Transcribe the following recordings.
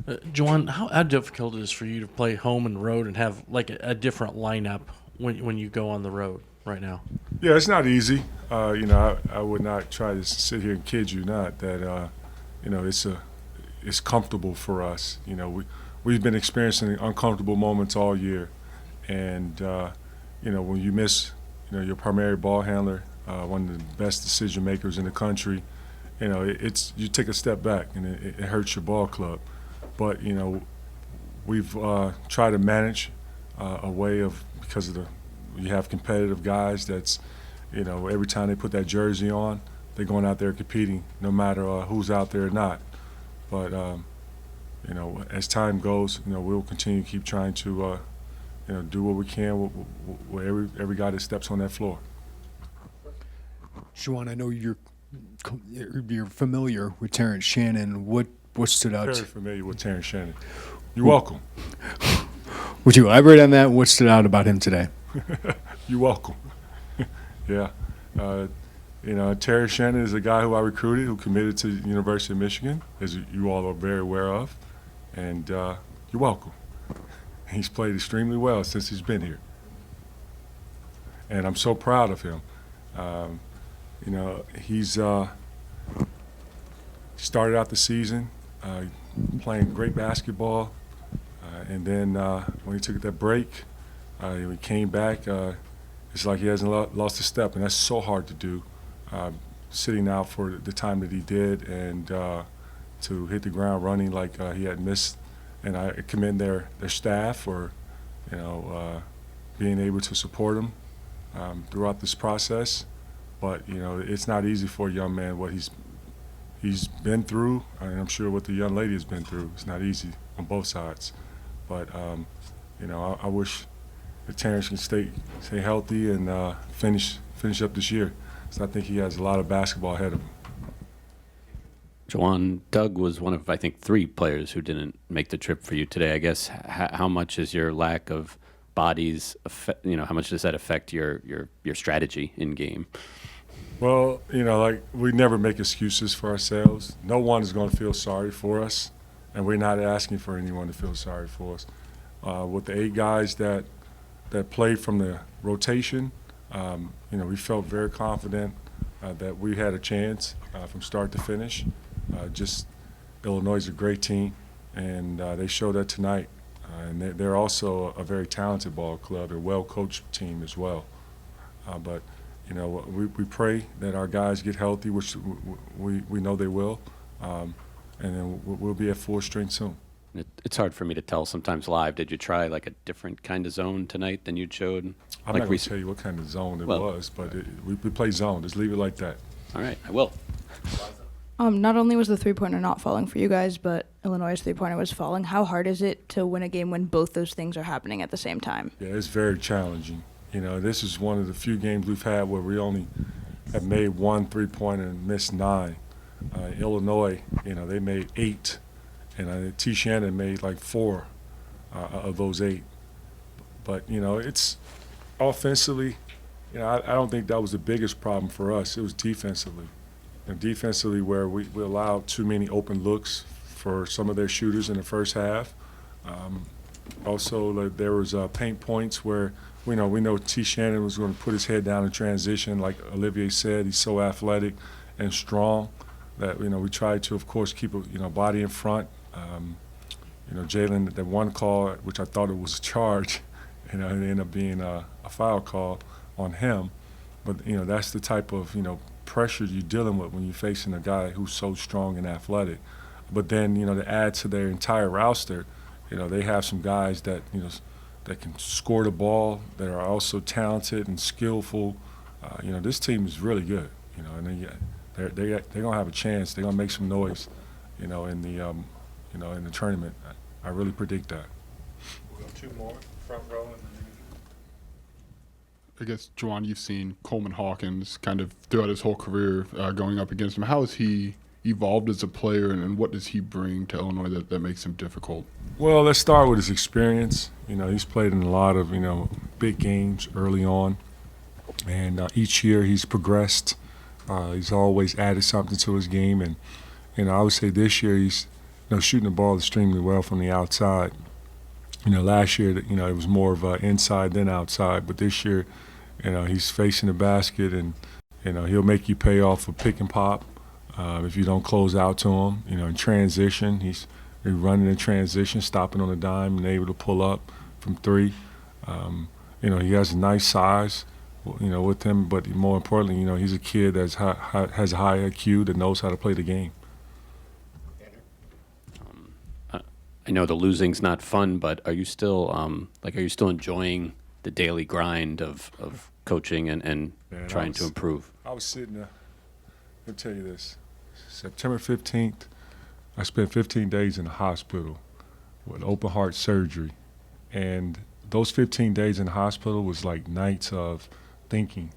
Juwan, how difficult it is for you to play home and road and have like a different lineup when you go on the road right now? Yeah, it's not easy. I would not try to sit here and kid you not that it's comfortable for us. We've been experiencing uncomfortable moments all year, and when you miss your primary ball handler, one of the best decision makers in the country, it's you take a step back and it hurts your ball club. But we've tried to manage a way of because of the you have competitive guys that's every time they put that jersey on, they're going out there competing no matter who's out there or not. But as time goes, we'll continue to keep trying to do what we can with every guy that steps on that floor. Juwan, I know you're familiar with Terrence Shannon. What stood out? Very familiar with Terrence Shannon. You're welcome. Would you elaborate on that? What stood out about him today? You're welcome. Yeah. Terry Shannon is a guy who I recruited, who committed to the University of Michigan, as you all are very aware of. And you're welcome. He's played extremely well since he's been here. And I'm so proud of him. He's started out the season playing great basketball. And then when he took that break, he came back. It's like he hasn't lost a step, and that's so hard to do, sitting out for the time that he did, and to hit the ground running like he had missed. And I commend their staff for, being able to support him throughout this process. But it's not easy for a young man what he's been through, and I'm sure what the young lady has been through. It's not easy on both sides. But I wish that Terrence can stay healthy and finish up this year. So I think he has a lot of basketball ahead of him. Juwan, Doug was one of, I think, 3 players who didn't make the trip for you today. I guess how much is your lack of bodies, how much does that affect your strategy in game? Well, we never make excuses for ourselves. No one is going to feel sorry for us, and we're not asking for anyone to feel sorry for us. With the 8 guys that played from the rotation, we felt very confident that we had a chance from start to finish. Illinois is a great team, and they showed that tonight. And they're also a very talented ball club, a well-coached team as well. But we pray that our guys get healthy, which we know they will, and then we'll be at full strength soon. It's hard for me to tell sometimes live. Did you try like a different kind of zone tonight than you'd showed? I'm not going to tell you what kind of zone it was, but we play zone. Just leave it like that. All right, I will. Not only was the three-pointer not falling for you guys, but Illinois' three-pointer was falling. How hard is it to win a game when both those things are happening at the same time? Yeah, it's very challenging. This is one of the few games we've had where we only have made 1 3-pointer and missed 9. Illinois, they made 8, and T. Shannon made like 4 of those 8. But it's offensively. I don't think that was the biggest problem for us. It was defensively. Defensively, where we allowed too many open looks for some of their shooters in the first half. Also, there was paint points where we know T. Shannon was going to put his head down in transition. Like Olivier said, he's so athletic and strong that we tried to, of course, keep a body in front. Jalen, that one call, which I thought it was a charge, it ended up being a foul call on him. But that's the type of pressure you're dealing with when you're facing a guy who's so strong and athletic. But then to add to their entire roster, they have some guys that that can score the ball, that are also talented and skillful. This team is really good. And they're gonna have a chance. They're gonna make some noise. In the tournament. I really predict that. We'll go 2 more, front row, and then I guess, Juwan, you've seen Coleman Hawkins kind of throughout his whole career going up against him. How has he evolved as a player, and what does he bring to Illinois that makes him difficult? Well, let's start with his experience. He's played in a lot of, big games early on. And each year he's progressed. He's always added something to his game. And, I would say this year he's shooting the ball extremely well from the outside. Last year, it was more of inside than outside, but this year, he's facing the basket, and he'll make you pay off a pick and pop if you don't close out to him. In transition, he's running in transition, stopping on a dime, and able to pull up from three. He has a nice size, with him, but more importantly, he's a kid that has a high IQ that knows how to play the game. I know the losing's not fun, but are you still enjoying the daily grind of coaching and Man, trying to improve? I was sitting there. Let me tell you this. September 15th, I spent 15 days in the hospital with open heart surgery. And those 15 days in the hospital was like nights of thinking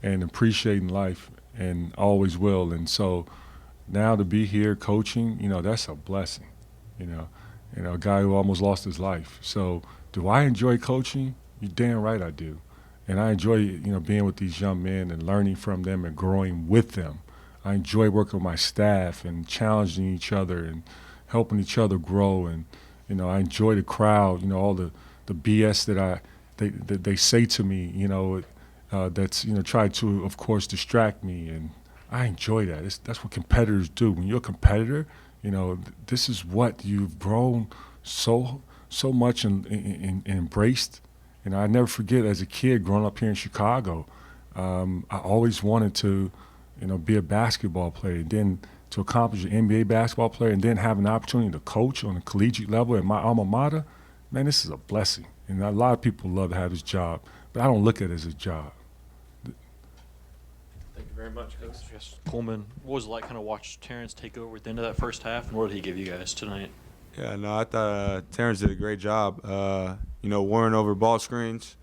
and appreciating life, and always will. And so now to be here coaching, that's a blessing. A guy who almost lost his life. So do I enjoy coaching? You're damn right I do. And I enjoy, being with these young men and learning from them and growing with them. I enjoy working with my staff and challenging each other and helping each other grow. And, I enjoy the crowd, all the BS that they say to me, that's, try to, of course, distract me. And I enjoy that. That's what competitors do. When you're a competitor, this is what you've grown so much and embraced. I never forget, as a kid growing up here in Chicago, I always wanted to, be a basketball player, and then to accomplish an NBA basketball player, and then have an opportunity to coach on a collegiate level at my alma mater. Man, this is a blessing. And a lot of people love to have this job, but I don't look at it as a job. Thank you very much, Coach. Yes, Coleman, what was it like kind of watch Terrence take over at the end of that first half, and what did he give you guys tonight? Yeah, no, I thought Terrence did a great job. Warring over ball screens,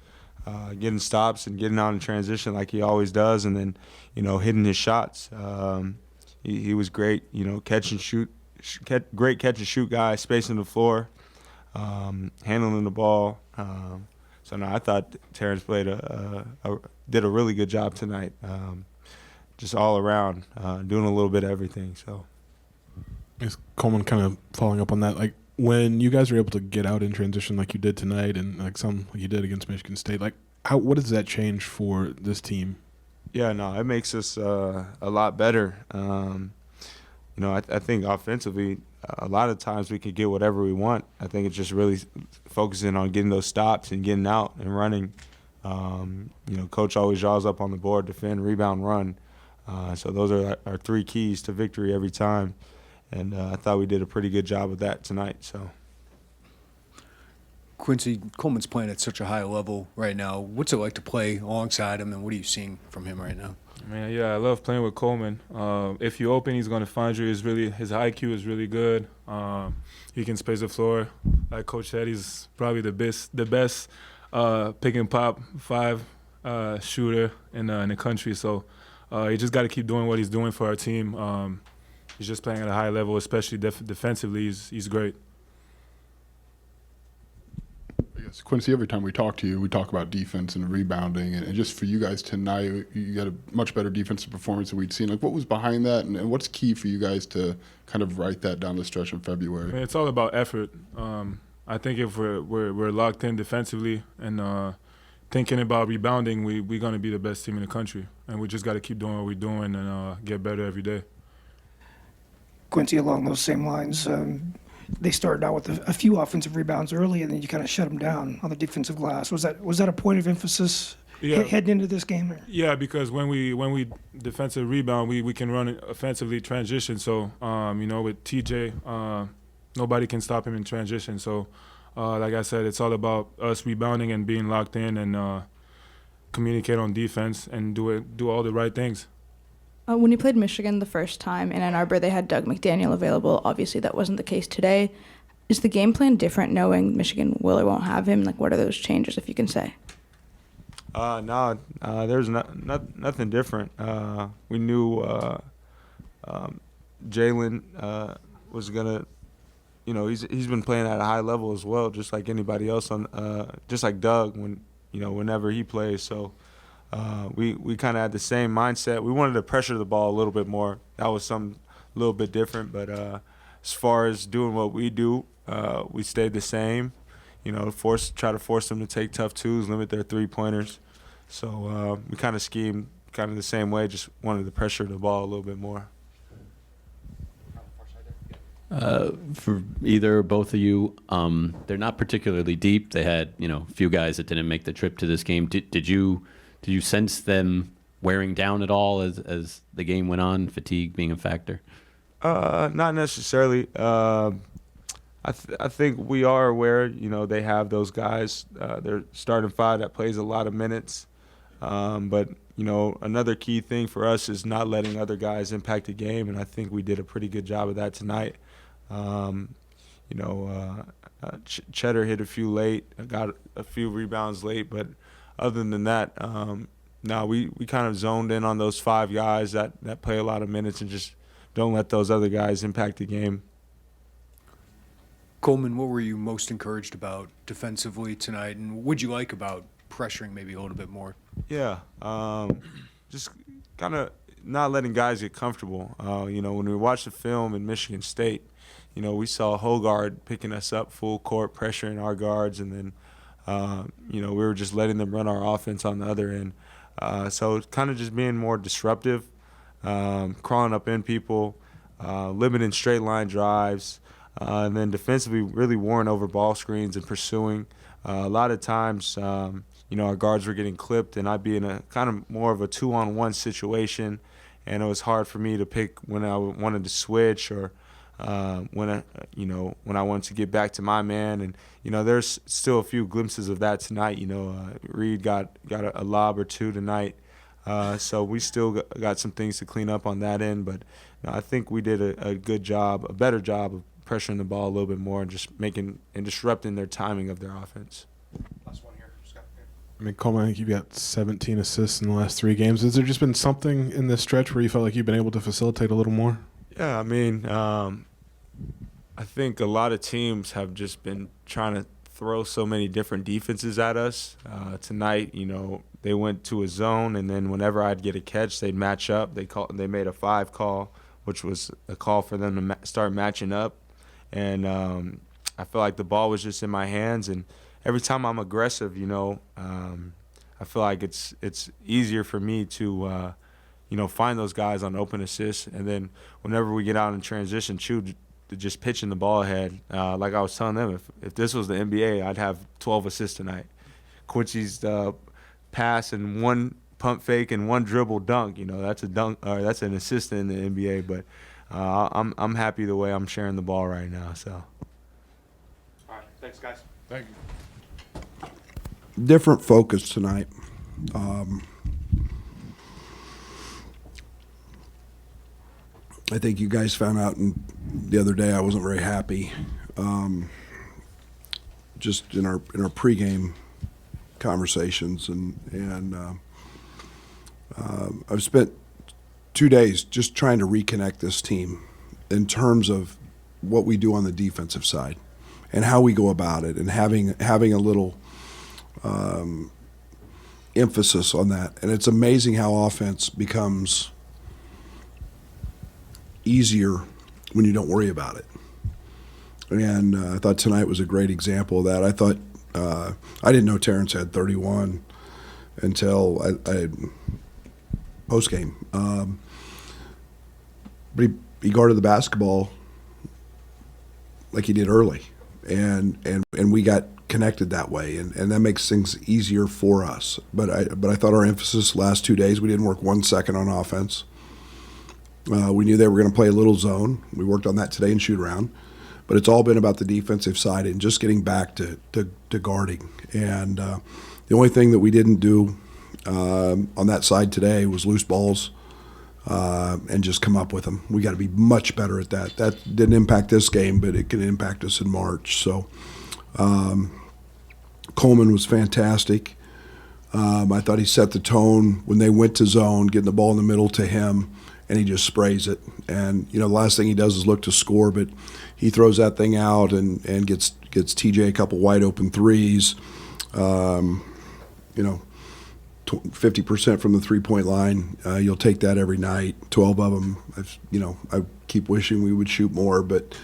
getting stops and getting out in transition like he always does, and then, hitting his shots. He was great, catch and shoot, great catch and shoot guy, spacing the floor, handling the ball. So no, I thought Terrence did a really good job tonight. Just all around, doing a little bit of everything. So, Is Coleman kind of following up on that? Like, when you guys are able to get out in transition like you did tonight, and like you did against Michigan State, like what does that change for this team? Yeah, no, it makes us a lot better. I think offensively, a lot of times we can get whatever we want. I think it's just really focusing on getting those stops and getting out and running. Coach always draws up on the board: defend, rebound, run. So those are our three keys to victory every time. And I thought we did a pretty good job of that tonight. So, Quincy, Coleman's playing at such a high level right now. What's it like to play alongside him, and what are you seeing from him right now? Man, yeah, I love playing with Coleman. If you open, he's going to find you. His IQ is really good. He can space the floor. Like Coach said, he's probably the best pick and pop 5 shooter in the country. So you just got to keep doing what he's doing for our team. He's just playing at a high level, especially defensively. He's great. I guess, Quincy, every time we talk to you, we talk about defense and rebounding, and just for you guys tonight, you got a much better defensive performance than we'd seen. Like, what was behind that, and what's key for you guys to kind of write that down the stretch in February? I mean, it's all about effort. I think if we're locked in defensively and thinking about rebounding, we're going to be the best team in the country, and we just got to keep doing what we're doing and get better every day. Quincy, along those same lines, they started out with a few offensive rebounds early, and then you kind of shut them down on the defensive glass. Was that a point of emphasis heading into this game? Or? Yeah, because when we defensive rebound, we can run offensively transition. So with TJ, nobody can stop him in transition. So like I said, it's all about us rebounding and being locked in and communicate on defense and do all the right things. When you played Michigan the first time in Ann Arbor, they had Doug McDaniel available. Obviously, that wasn't the case today. Is the game plan different knowing Michigan will or won't have him? Like, what are those changes, if you can say? No, there's nothing different. We knew Jalen was gonna, he's been playing at a high level as well, just like anybody else just like Doug whenever he plays. So. We kind of had the same mindset. We wanted to pressure the ball a little bit more. That was a little bit different, but as far as doing what we do, we stayed the same. You know, try to force them to take tough twos, limit their three-pointers. So we kind of schemed kind of the same way, just wanted to pressure the ball a little bit more. For either or both of you, they're not particularly deep. They had, a few guys that didn't make the trip to this game. Did you sense them wearing down at all as the game went on, fatigue being a factor? Not necessarily. I think we are aware, they have those guys. They're starting five that plays a lot of minutes. But, another key thing for us is not letting other guys impact the game, and I think we did a pretty good job of that tonight. Cheddar hit a few late, got a few rebounds late, but other than that, we kind of zoned in on those five guys that play a lot of minutes and just don't let those other guys impact the game. Coleman, what were you most encouraged about defensively tonight, and what would you like about pressuring maybe a little bit more? Yeah, just kind of not letting guys get comfortable. When we watched the film in Michigan State, we saw Hogard picking us up full court, pressuring our guards, and then, we were just letting them run our offense on the other end. So kind of just being more disruptive, crawling up in people, limiting straight line drives, and then defensively really warring over ball screens and pursuing. A lot of times, our guards were getting clipped, and I'd be in a kind of more of a 2-on-1 situation, and it was hard for me to pick when I wanted to switch or when I wanted to get back to my man. And there's still a few glimpses of that tonight. Reed got a lob or two tonight, so we still got some things to clean up on that end. But I think we did a good job, a better job of pressuring the ball a little bit more and just making and disrupting their timing of their offense. Last one here, Scott. Coleman, I think you've got 17 assists in the last 3 games. Has there just been something in this stretch where you felt like you've been able to facilitate a little more? Yeah, I think a lot of teams have just been trying to throw so many different defenses at us. Tonight, they went to a zone, and then whenever I'd get a catch, they'd match up. They made a 5 call, which was a call for them to start matching up. And I feel like the ball was just in my hands, and every time I'm aggressive, I feel like it's easier for me to find those guys on open assists, and then whenever we get out in transition, to just pitching the ball ahead. Like I was telling them, if this was the NBA, I'd have 12 assists tonight. Quincy's pass and 1 pump fake and 1 dribble dunk, that's a dunk, or that's an assist in the NBA. But I'm happy the way I'm sharing the ball right now. So. All right, thanks, guys. Thank you. Different focus tonight. I think you guys found out the other day I wasn't very happy. Just in our pregame conversations, and I've spent 2 days just trying to reconnect this team in terms of what we do on the defensive side and how we go about it, and having a little emphasis on that. And it's amazing how offense becomes easier when you don't worry about it. And I thought tonight was a great example of that. I thought I didn't know Terrence had 31 until I post game. But he guarded the basketball like he did early, and we got connected that way, and that makes things easier for us. But I thought our emphasis the last 2 days, we didn't work 1 second on offense. We knew they were going to play a little zone. We worked on that today in shoot around. But it's all been about the defensive side and just getting back to guarding. And the only thing that we didn't do on that side today was loose balls and just come up with them. We got to be much better at that. That didn't impact this game, but it can impact us in March. So Coleman was fantastic. I thought he set the tone when they went to zone, getting the ball in the middle to him, and he just sprays it. And, the last thing he does is look to score, but he throws that thing out and gets TJ a couple wide open threes. 50% from the three-point line. You'll take that every night. 12 of them. I keep wishing we would shoot more, but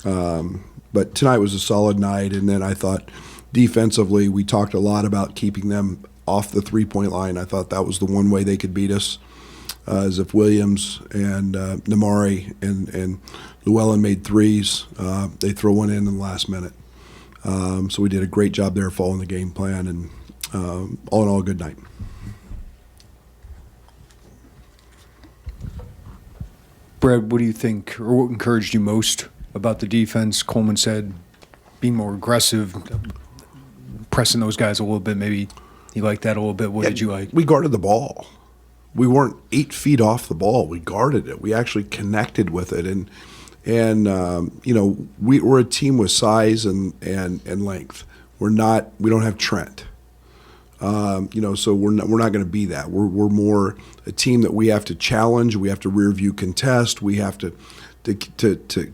But tonight was a solid night, and then I thought defensively we talked a lot about keeping them off the three-point line. I thought that was the one way they could beat us, is if Williams and Namari and Llewellyn made threes. They throw one in the last minute. So we did a great job there following the game plan, and all in all, a good night. Brad, what do you think, or what encouraged you most about the defense? Coleman said being more aggressive, pressing those guys a little bit. Maybe you liked that a little bit. What did you like? We guarded the ball. We weren't 8 feet off the ball. We guarded it. We actually connected with it, and we're a team with size and length. We don't have Trent. So we're not going to be that. We're more a team that we have to challenge. We have to rear view contest. We have to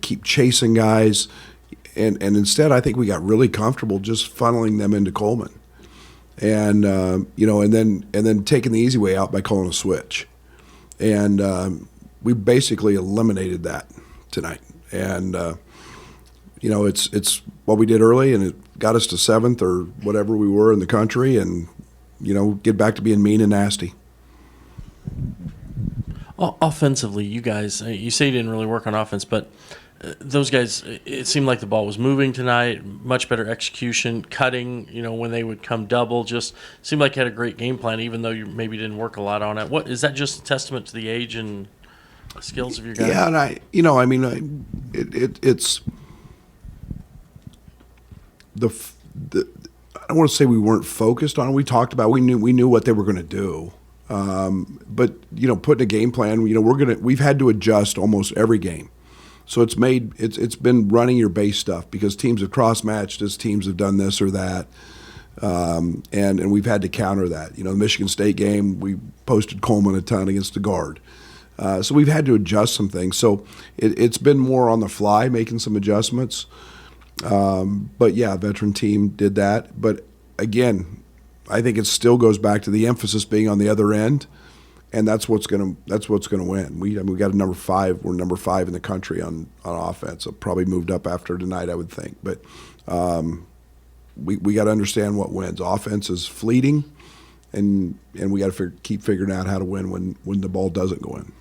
keep chasing guys, and instead I think we got really comfortable just funneling them into Coleman, and then taking the easy way out by calling a switch, and we basically eliminated that tonight. And it's what we did early, and it got us to 7th or whatever we were in the country, and get back to being mean and nasty. Offensively, you guys, you say you didn't really work on offense, but those guys, it seemed like the ball was moving tonight, much better execution, cutting, when they would come double, just seemed like you had a great game plan, even though you maybe didn't work a lot on it. What is that, just a testament to the age and skills of your guys? Yeah, and it's I don't want to say we weren't focused on it. We talked about, we knew what they were going to do. But putting a game plan, we've had to adjust almost every game. So it's been running your base stuff because teams have cross-matched as teams have done this or that. And we've had to counter that. The Michigan State game, we posted Coleman a ton against the guard. So we've had to adjust some things. So it's been more on the fly, making some adjustments. But yeah, veteran team did that. But again, I think it still goes back to the emphasis being on the other end, and that's what's gonna win. We got a number 5. We're number 5 in the country on offense. It probably moved up after tonight, I would think. But we got to understand what wins. Offense is fleeting, and we got to keep figuring out how to win when the ball doesn't go in.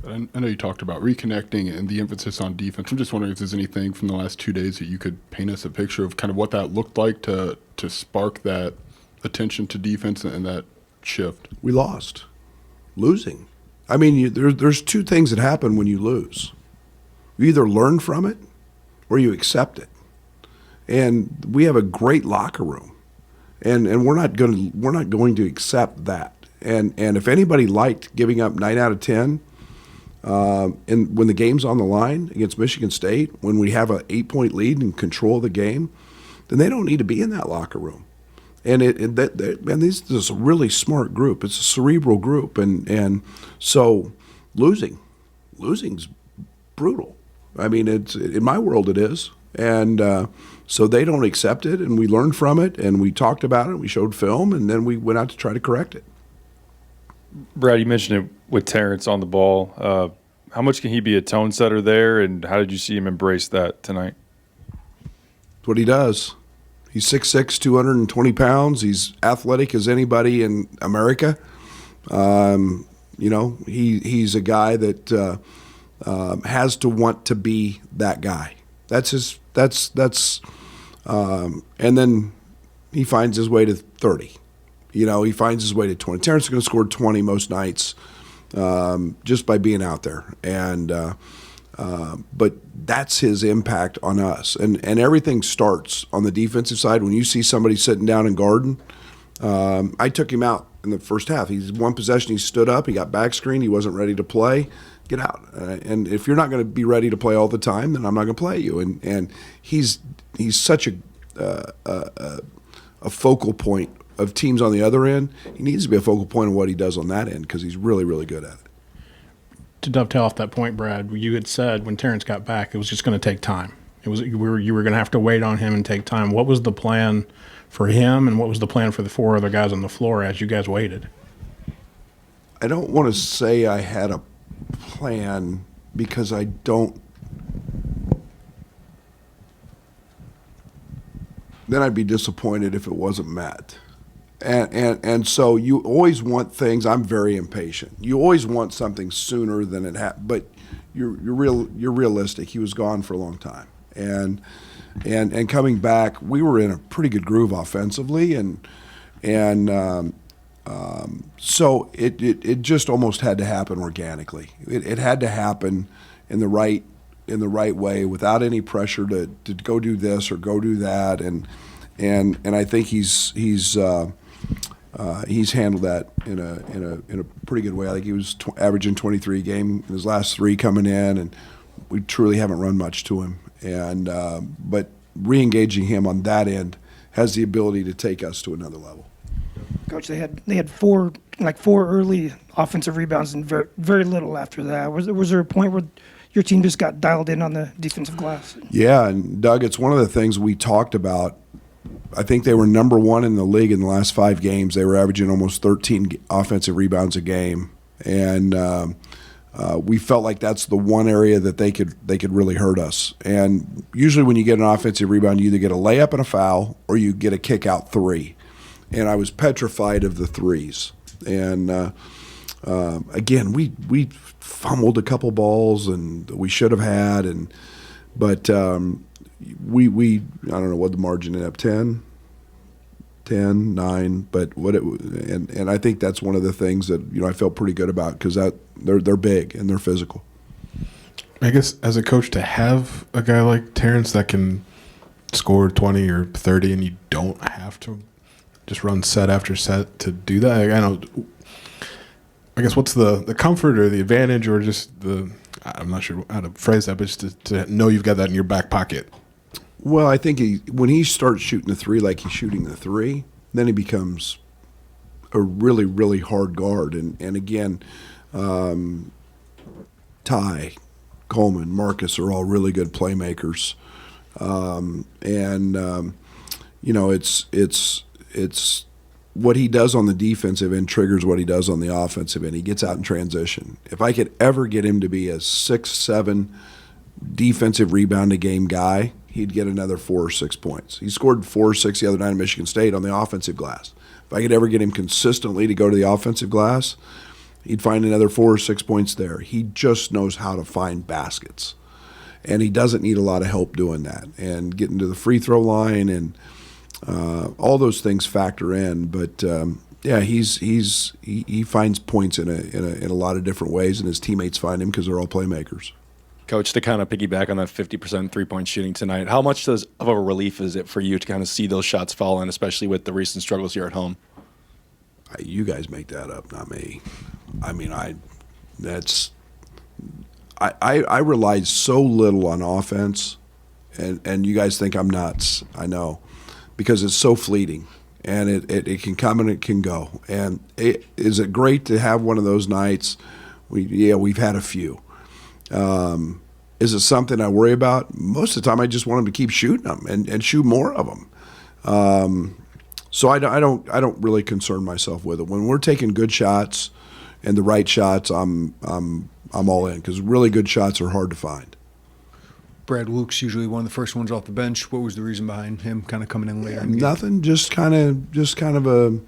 I know you talked about reconnecting and the emphasis on defense. I'm just wondering if there's anything from the last 2 days that you could paint us a picture of kind of what that looked like to spark that attention to defense and that shift. We lost. Losing. I mean, there's 2 things that happen when you lose. You either learn from it or you accept it. And we have a great locker room, and we're not going to accept that. And if anybody liked giving up 9 out of 10. And when the game's on the line against Michigan State, when we have an 8-point lead and control the game, then they don't need to be in that locker room. And this is a really smart group. It's a cerebral group, and so losing's brutal. I mean, it's in my world it is, and so they don't accept it, and we learned from it, and we talked about it, we showed film, and then we went out to try to correct it. Brad, you mentioned it with Terrence on the ball. How much can he be a tone setter there, and how did you see him embrace that tonight? That's what he does. He's 6'6", 220 pounds. He's athletic as anybody in America. He's a guy that has to want to be that guy. That's and then he finds his way to 30. He finds his way to 20. Terrence is going to score 20 most nights just by being out there. But that's his impact on us. And everything starts on the defensive side. When you see somebody sitting down and guarding, I took him out in the first half. He's one possession, he stood up, he got back screen, he wasn't ready to play. Get out. And if you're not going to be ready to play all the time, then I'm not going to play you. And he's such a focal point of teams on the other end. He needs to be a focal point of what he does on that end because he's really, really good at it. To dovetail off that point, Brad, you had said when Terrence got back, it was just going to take time. You were going to have to wait on him and take time. What was the plan for him, and what was the plan for the 4 other guys on the floor as you guys waited? I don't want to say I had a plan because I don't. then I'd be disappointed if it wasn't met. And so you always want things. I'm very impatient. You always want something sooner than it happened. But you're realistic. He was gone for a long time, and coming back, we were in a pretty good groove offensively, so it just almost had to happen organically. It had to happen in the right way without any pressure to go do this or go do that, and I think he's handled that in a pretty good way. I think he was averaging 23 a game in his last 3 coming in, and we truly haven't run much to him. But re-engaging him on that end has the ability to take us to another level. Coach, they had four early offensive rebounds and very little after that. Was there a point where your team just got dialed in on the defensive glass? Yeah, and Doug, it's one of the things we talked about. I think they were number 1 in the league in the last 5 games. They were averaging almost 13 offensive rebounds a game, and we felt like that's the one area that they could really hurt us. And usually when you get an offensive rebound, you either get a layup and a foul or you get a kick out 3. And I was petrified of the 3s. And again, we fumbled a couple balls and we should have had, but we I don't know what the margin ended up, 10, 9, but and I think that's one of the things that I felt pretty good about, because they're big and they're physical. I guess as a coach, to have a guy like Terrence that can score 20 or 30 and you don't have to just run set after set to do that. I guess what's the comfort or the advantage or just I'm not sure how to phrase that, but just to know you've got that in your back pocket. Well, I think when he starts shooting the 3 like he's shooting the 3, then he becomes a really, really hard guard. And again, Ty, Coleman, Marcus are all really good playmakers. It's what he does on the defensive end triggers what he does on the offensive end. He gets out in transition. If I could ever get him to be a 6-7 defensive rebound a game guy, he'd get another 4 or 6 points. He scored 4 or 6 the other night at Michigan State on the offensive glass. If I could ever get him consistently to go to the offensive glass, he'd find another 4 or 6 points there. He just knows how to find baskets, and he doesn't need a lot of help doing that. And getting to the free throw line and all those things factor in. But yeah, he finds points in a lot of different ways, and his teammates find him because they're all playmakers. Coach, to kind of piggyback on that 50% three-point shooting tonight, how much of a relief is it for you to kind of see those shots fall in, especially with the recent struggles here at home? You guys make that up, not me. I mean, I relied so little on offense, and you guys think I'm nuts. I know, because it's so fleeting, and it can come and it can go. And is it great to have one of those nights? We've had a few. Is it something I worry about? Most of the time, I just want them to keep shooting them and shoot more of them. So I don't really concern myself with it. When we're taking good shots and the right shots, I'm all in, because really good shots are hard to find. Brad, Luke's usually one of the first ones off the bench. What was the reason behind him kind of coming in later? Nothing. Just kind of a.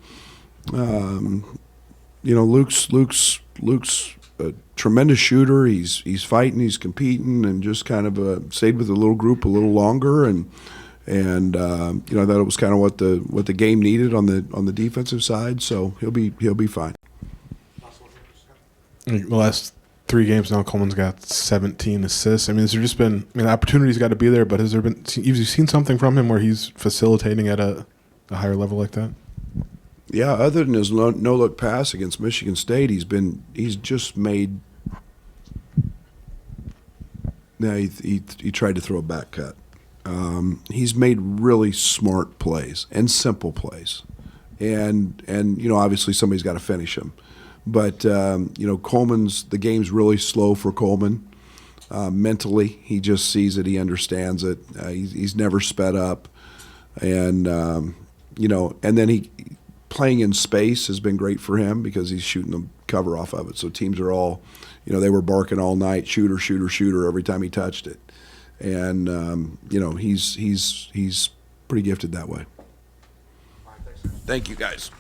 Luke's a tremendous shooter. He's fighting. He's competing, and just kind of stayed with the little group a little longer, and I thought it was kind of what the game needed on the defensive side. So he'll be fine. The last 3 games now, Coleman's got 17 assists. I mean, has there just been? I mean, the opportunity's got to be there, but has there been? Have you seen something from him where he's facilitating at a higher level like that? Yeah, other than his no-look pass against Michigan State, he's just made. Now he tried to throw a back cut. He's made really smart plays and simple plays, and obviously somebody's got to finish him. But the game's really slow for Coleman. Mentally, he just sees it. He understands it. He's never sped up, and then playing in space has been great for him, because he's shooting the cover off of it. So teams are all, they were barking all night, shooter, shooter, shooter every time he touched it. And he's pretty gifted that way. Thank you, guys.